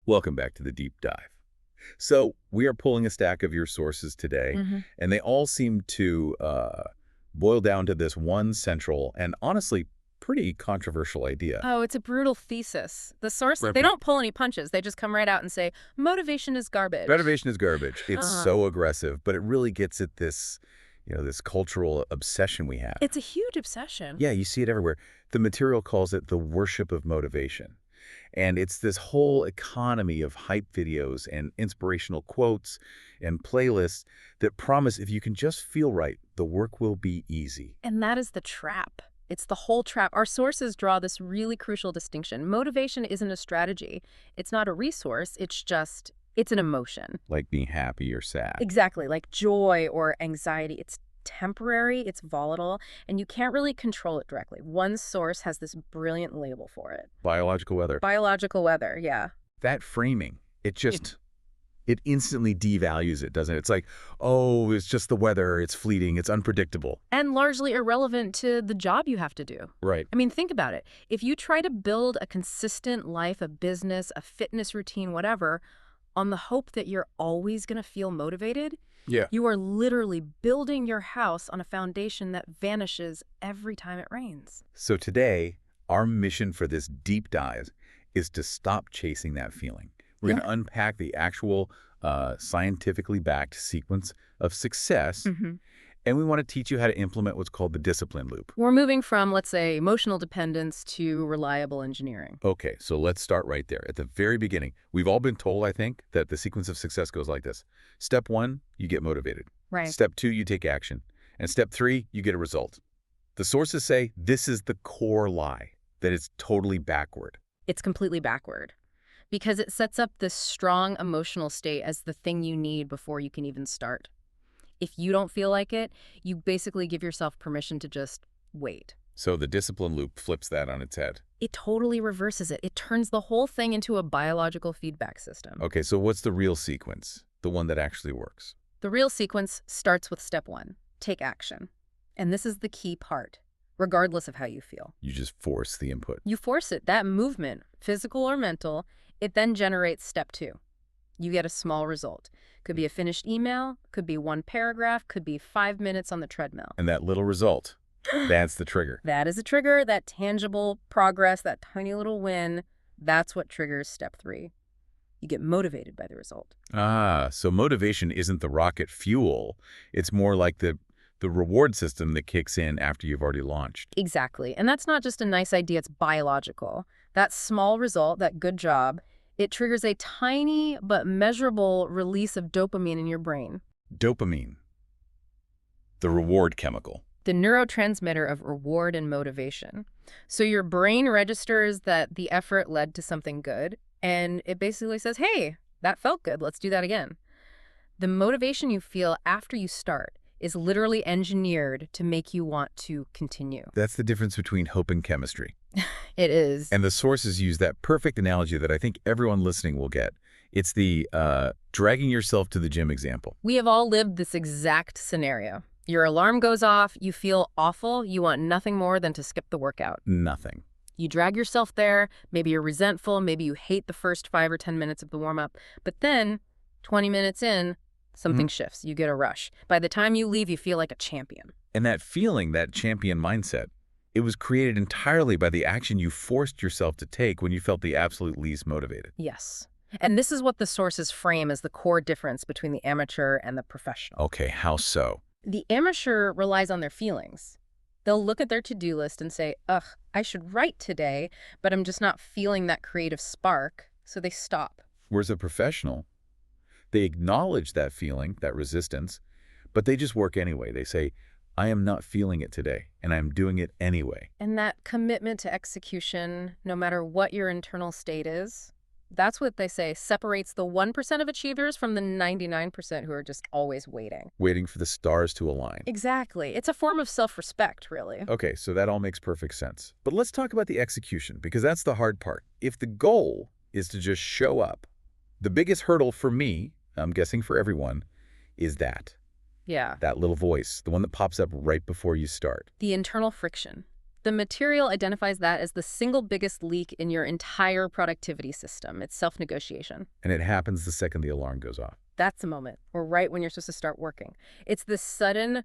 Welcome back to the deep dive. So we are pulling a stack of your sources today, hmm and they all seem to boil down to this one central and honestly pretty controversial idea. Oh, it's a brutal thesis. The source, Right. they don't pull any punches. They just come right out and say, motivation is garbage. Motivation is garbage. It's Uh-huh. so aggressive, but it really gets at this cultural obsession we have. It's a huge obsession. Yeah, you see it everywhere. The material calls it the worship of motivation. And it's this whole economy of hype videos and inspirational quotes and playlists that promise if you can just feel right, the work will be easy. And that is the trap. It's the whole trap. Our sources draw this really crucial distinction. Motivation isn't a strategy. It's not a resource. It's an emotion. Like being happy or sad. Exactly, like joy or anxiety. It's temporary, it's volatile, and you can't really control it directly. One source has this brilliant label for it. Biological weather. Biological weather, yeah. That framing, it instantly devalues it, doesn't it? It's like, oh, it's just the weather, it's fleeting, it's unpredictable. And largely irrelevant to the job you have to do. Right. I mean, think about it. If you try to build a consistent life, a business, a fitness routine, whatever, on the hope that you're always going to feel motivated, Yeah. you are literally building your house on a foundation that vanishes every time it rains. So today, our mission for this deep dive is to stop chasing that feeling. We're going to unpack the actual scientifically backed sequence of success, and we want to teach you how to implement what's called the discipline loop. We're moving from, let's say, emotional dependence to reliable engineering. Okay, so let's start right there. At the very beginning, we've all been told, I think, that the sequence of success goes like this. Step 1, you get motivated. Right. Step 2, you take action. And step 3, you get a result. The sources say this is the core lie, that it's totally backward. It's completely backward because it sets up this strong emotional state as the thing you need before you can even start. If you don't feel like it, you basically give yourself permission to just wait. So the discipline loop flips that on its head. It totally reverses it. It turns the whole thing into a biological feedback system. Okay, so what's the real sequence? The one that actually works? The real sequence starts with step 1, take action. And this is the key part, regardless of how you feel. You just force the input. You force it, that movement, physical or mental, it then generates step 2. You get a small result. Could be a finished email, could be one paragraph, could be 5 minutes on the treadmill. And that little result, that's the trigger. That is a trigger, that tangible progress, that tiny little win, that's what triggers step 3. You get motivated by the result. Ah, so motivation isn't the rocket fuel. It's more like the reward system that kicks in after you've already launched. Exactly. And that's not just a nice idea, it's biological. That small result, that good job, it triggers a tiny but measurable release of dopamine in your brain, Dopamine, the reward chemical. the neurotransmitter of reward and motivation. So your brain registers that the effort led to something good, and it basically says, hey, that felt good, let's do that again. The motivation you feel after you start is literally engineered to make you want to continue. That's the difference between hope and chemistry. It is. And the sources use that perfect analogy that I think everyone listening will get. It's the dragging yourself to the gym example. We have all lived this exact scenario. Your alarm goes off, you feel awful, you want nothing more than to skip the workout. Nothing. You drag yourself there, maybe you're resentful, maybe you hate the first 5 or 10 minutes of the warm-up, but then, 20 minutes in, something shifts, you get a rush. By the time you leave, you feel like a champion. And that feeling, that champion mindset, it was created entirely by the action you forced yourself to take when you felt the absolute least motivated. Yes. And this is what the sources frame as the core difference between the amateur and the professional. Okay, how so? The amateur relies on their feelings. They'll look at their to-do list and say, ugh, I should write today, but I'm just not feeling that creative spark, so they stop. Whereas a professional, they acknowledge that feeling, that resistance, but they just work anyway. They say, I am not feeling it today, and I'm doing it anyway. And that commitment to execution, no matter what your internal state is, that's what they say separates the 1% of achievers from the 99% who are just always waiting. Waiting for the stars to align. Exactly. It's a form of self-respect, really. Okay, so that all makes perfect sense. But let's talk about the execution, because that's the hard part. If the goal is to just show up, the biggest hurdle for me, I'm guessing for everyone, is that Yeah. little voice, the one that pops up right before you start. The internal friction. The material identifies that as the single biggest leak in your entire productivity system. It's self-negotiation. And it happens the second the alarm goes off. That's the moment, or right when you're supposed to start working. It's this sudden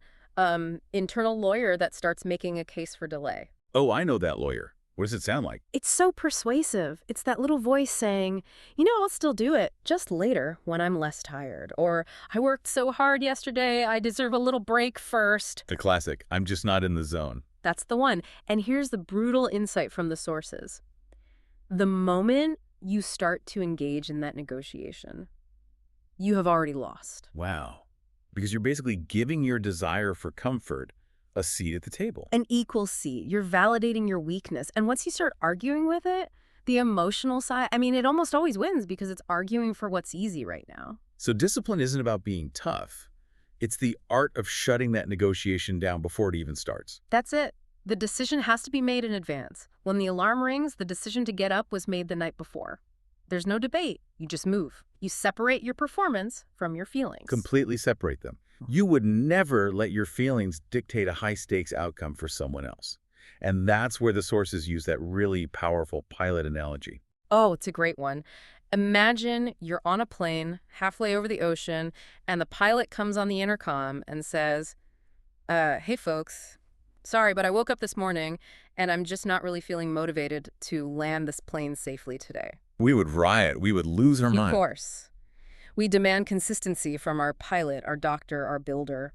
internal lawyer that starts making a case for delay. Oh, I know that lawyer. What does it sound like? It's so persuasive. It's that little voice saying, I'll still do it, just later when I'm less tired. Or, I worked so hard yesterday, I deserve a little break first. The classic, I'm just not in the zone. That's the one. And here's the brutal insight from the sources. The moment you start to engage in that negotiation, you have already lost. Wow. Because you're basically giving your desire for comfort a seat at the table. An equal seat. You're validating your weakness. And once you start arguing with it, the emotional side, it almost always wins because it's arguing for what's easy right now. So discipline isn't about being tough. It's the art of shutting that negotiation down before it even starts. That's it. The decision has to be made in advance. When the alarm rings, the decision to get up was made the night before. There's no debate. You just move. You separate your performance from your feelings. Completely separate them. You would never let your feelings dictate a high-stakes outcome for someone else. And that's where the sources use that really powerful pilot analogy. Oh, it's a great one. Imagine you're on a plane halfway over the ocean, and the pilot comes on the intercom and says, hey, folks, sorry, but I woke up this morning, and I'm just not really feeling motivated to land this plane safely today. We would riot. We would lose our mind. Of course. We demand consistency from our pilot, our doctor, our builder.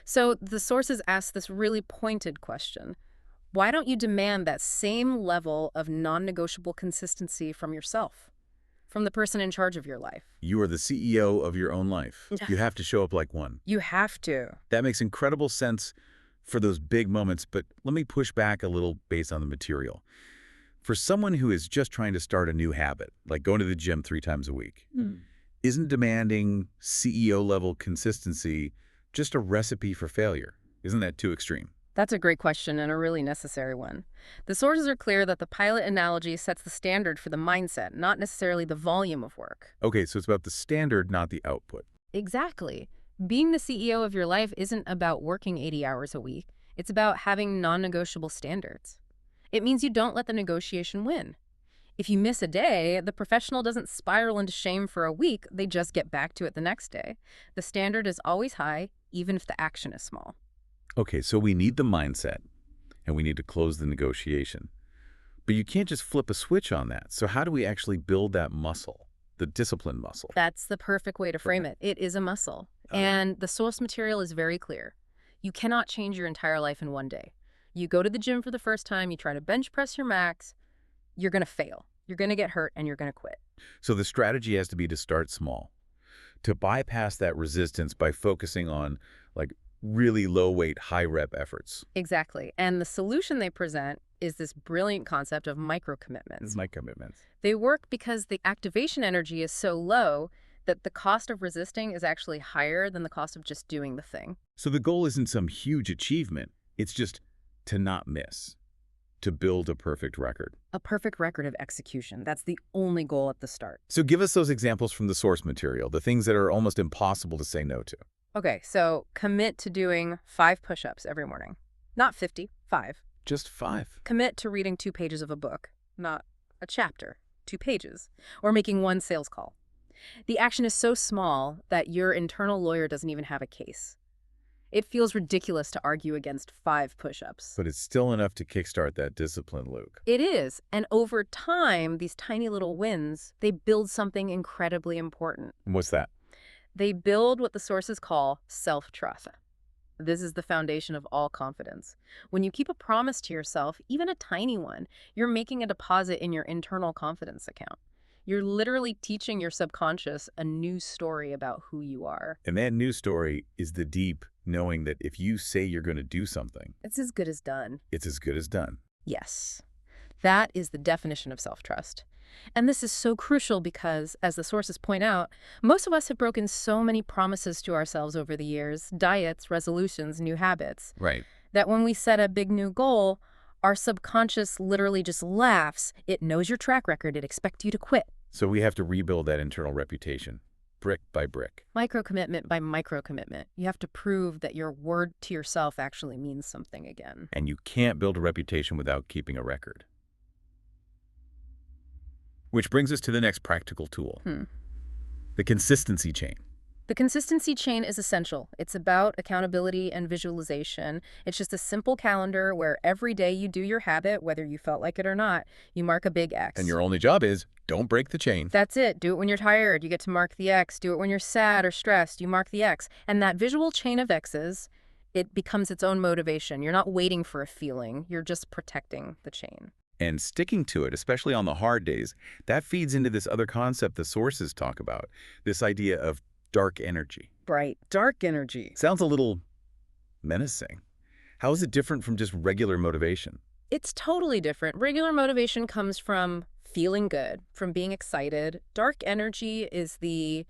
So the sources ask this really pointed question. Why don't you demand that same level of non-negotiable consistency from yourself, from the person in charge of your life? You are the CEO of your own life. You have to show up like one. You have to. That makes incredible sense for those big moments, but let me push back a little based on the material. For someone who is just trying to start a new habit, like going to the gym 3 times a week, isn't demanding CEO-level consistency just a recipe for failure? Isn't that too extreme? That's a great question and a really necessary one. The sources are clear that the pilot analogy sets the standard for the mindset, not necessarily the volume of work. Okay, so it's about the standard, not the output. Exactly. Being the CEO of your life isn't about working 80 hours a week. It's about having non-negotiable standards. It means you don't let the negotiation win. If you miss a day, the professional doesn't spiral into shame for a week. They just get back to it the next day. The standard is always high, even if the action is small. Okay, so we need the mindset, and we need to close the negotiation. But you can't just flip a switch on that. So how do we actually build that muscle, the discipline muscle? That's the perfect way to frame it. It is a muscle. And the source material is very clear. You cannot change your entire life in one day. You go to the gym for the first time, you try to bench press your max, you're going to fail. You're going to get hurt, and you're going to quit. So the strategy has to be to start small, to bypass that resistance by focusing on really low-weight, high-rep efforts. Exactly. And the solution they present is this brilliant concept of micro-commitments. Micro-commitments. They work because the activation energy is so low that the cost of resisting is actually higher than the cost of just doing the thing. So the goal isn't some huge achievement. It's just to not miss, to build a perfect record. A perfect record of execution. That's the only goal at the start. So give us those examples from the source material, the things that are almost impossible to say no to. Okay, so commit to doing 5 push-ups every morning. Not 50, 5. Just 5. Commit to reading 2 pages of a book, not a chapter, 2 pages, or making 1 sales call. The action is so small that your internal lawyer doesn't even have a case. It feels ridiculous to argue against 5 push-ups. But it's still enough to kickstart that discipline, Luke. It is. And over time, these tiny little wins, they build something incredibly important. And what's that? They build what the sources call self-trust. This is the foundation of all confidence. When you keep a promise to yourself, even a tiny one, you're making a deposit in your internal confidence account. You're literally teaching your subconscious a new story about who you are. And that new story is the deep knowing that if you say you're going to do something, it's as good as done. It's as good as done. Yes. That is the definition of self-trust. And this is so crucial because, as the sources point out, most of us have broken so many promises to ourselves over the years, diets, resolutions, new habits, right, that when we set a big new goal, our subconscious literally just laughs. It knows your track record. It expects you to quit. So we have to rebuild that internal reputation. brick by brick. Micro commitment by micro commitment. You have to prove that your word to yourself actually means something again. And you can't build a reputation without keeping a record. Which brings us to the next practical tool, the consistency chain. The consistency chain is essential. It's about accountability and visualization. It's just a simple calendar where every day you do your habit, whether you felt like it or not, you mark a big X. And your only job is, don't break the chain. That's it. Do it when you're tired. You get to mark the X. Do it when you're sad or stressed. You mark the X. And that visual chain of X's, it becomes its own motivation. You're not waiting for a feeling. You're just protecting the chain. And sticking to it, especially on the hard days, that feeds into this other concept the sources talk about, this idea of dark energy. Right. Dark energy. Sounds a little menacing. How is it different from just regular motivation? It's totally different. Regular motivation comes from feeling good, from being excited. Dark energy is the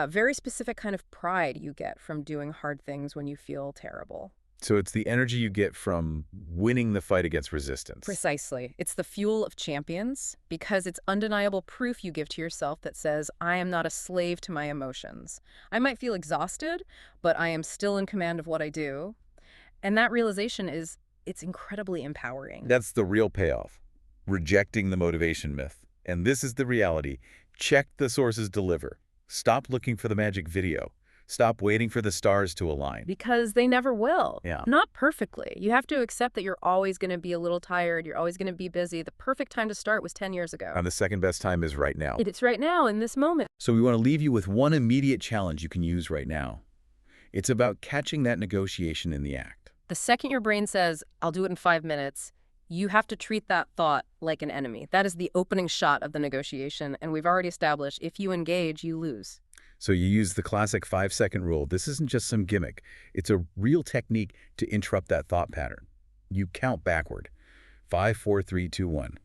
very specific kind of pride you get from doing hard things when you feel terrible. So it's the energy you get from winning the fight against resistance. Precisely. It's the fuel of champions because it's undeniable proof you give to yourself that says, I am not a slave to my emotions. I might feel exhausted, but I am still in command of what I do. And that realization it's incredibly empowering. That's the real payoff. Rejecting the motivation myth. And this is the reality. Check the sources deliver. Stop looking for the magic video. Stop waiting for the stars to align. Because they never will. Yeah. Not perfectly. You have to accept that you're always going to be a little tired. You're always going to be busy. The perfect time to start was 10 years ago. And the second best time is right now. It's right now, in this moment. So we want to leave you with one immediate challenge you can use right now. It's about catching that negotiation in the act. The second your brain says, I'll do it in 5 minutes, you have to treat that thought like an enemy. That is the opening shot of the negotiation. And we've already established, if you engage, you lose. So you use the classic 5-second rule. This isn't just some gimmick. It's a real technique to interrupt that thought pattern. You count backward. 5, 4, 3, 2, 1.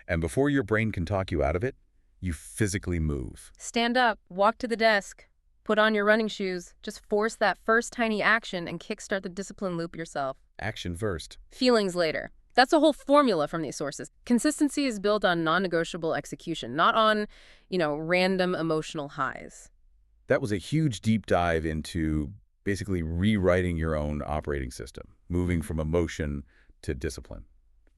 And before your brain can talk you out of it, you physically move. Stand up, walk to the desk, put on your running shoes. Just force that first tiny action and kickstart the discipline loop yourself. Action first. Feelings later. That's a whole formula from these sources. Consistency is built on non-negotiable execution, not on, random emotional highs. That was a huge deep dive into basically rewriting your own operating system, moving from emotion to discipline.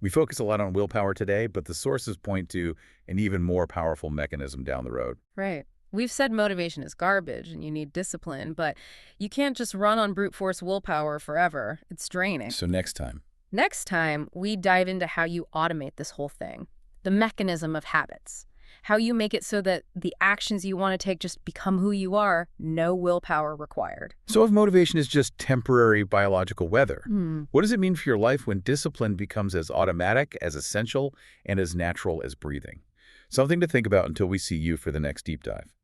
We focus a lot on willpower today, but the sources point to an even more powerful mechanism down the road. Right. We've said motivation is garbage and you need discipline, but you can't just run on brute force willpower forever. It's draining. So next time, we dive into how you automate this whole thing, the mechanism of habits. How you make it so that the actions you want to take just become who you are, no willpower required. So if motivation is just temporary biological weather, what does it mean for your life when discipline becomes as automatic, as essential, and as natural as breathing? Something to think about until we see you for the next deep dive.